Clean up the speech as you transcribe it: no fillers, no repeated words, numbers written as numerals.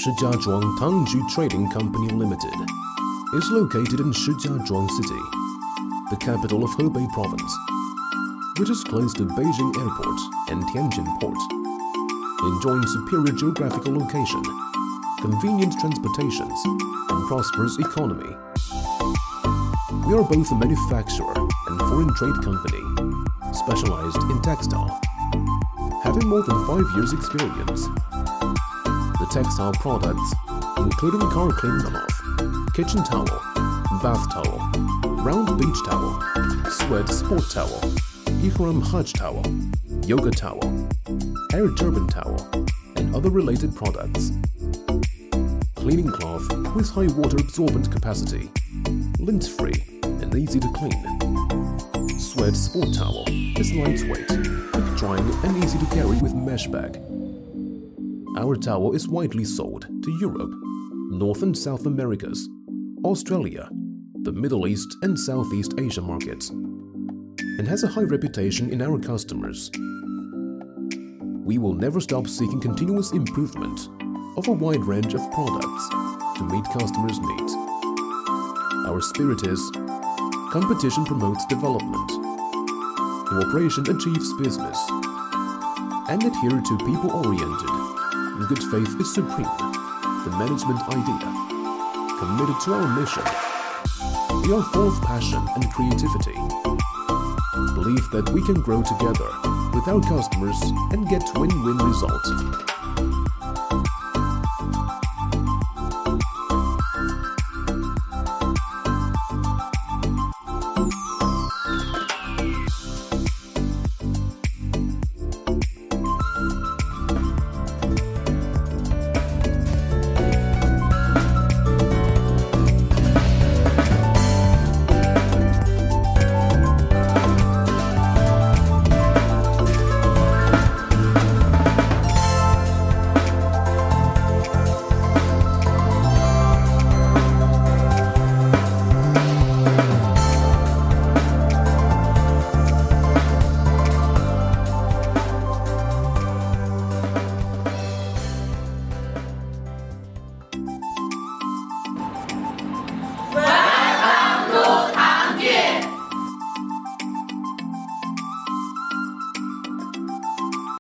Shijiazhuang Tangju Trading Co Ltd is located in Shijiazhuang City, the capital of Hebei Province, which is close to Beijing Airport and Tianjin Port, enjoying superior geographical location, convenient transportations, and prosperous economy. We are both a manufacturer and foreign trade company, specialized in textile, having more than 5 years experience. The textile products, including car cleaning cloth, kitchen towel, bath towel, round beach towel, sweat sport towel, ihram hajj towel, yoga towel, hair turban towel, and other related products. Cleaning cloth with high water absorbent capacity, lint-free and easy to clean. Sweat sport towel is lightweight, quick drying and easy to carry with mesh bag. Our towel is widely sold to Europe, North and South Americas, Australia, the Middle East and Southeast Asia markets, and has a high reputation in our customers. We will never stop seeking continuous improvement of a wide range of products to meet customers' needs. Our spirit is: competition promotes development, cooperation achieves business, and adhere to people-oriented. Good faith is supreme, the management idea. Committed to our mission, we are full of passion and creativity. Believe that we can grow together with our customers and get win-win results.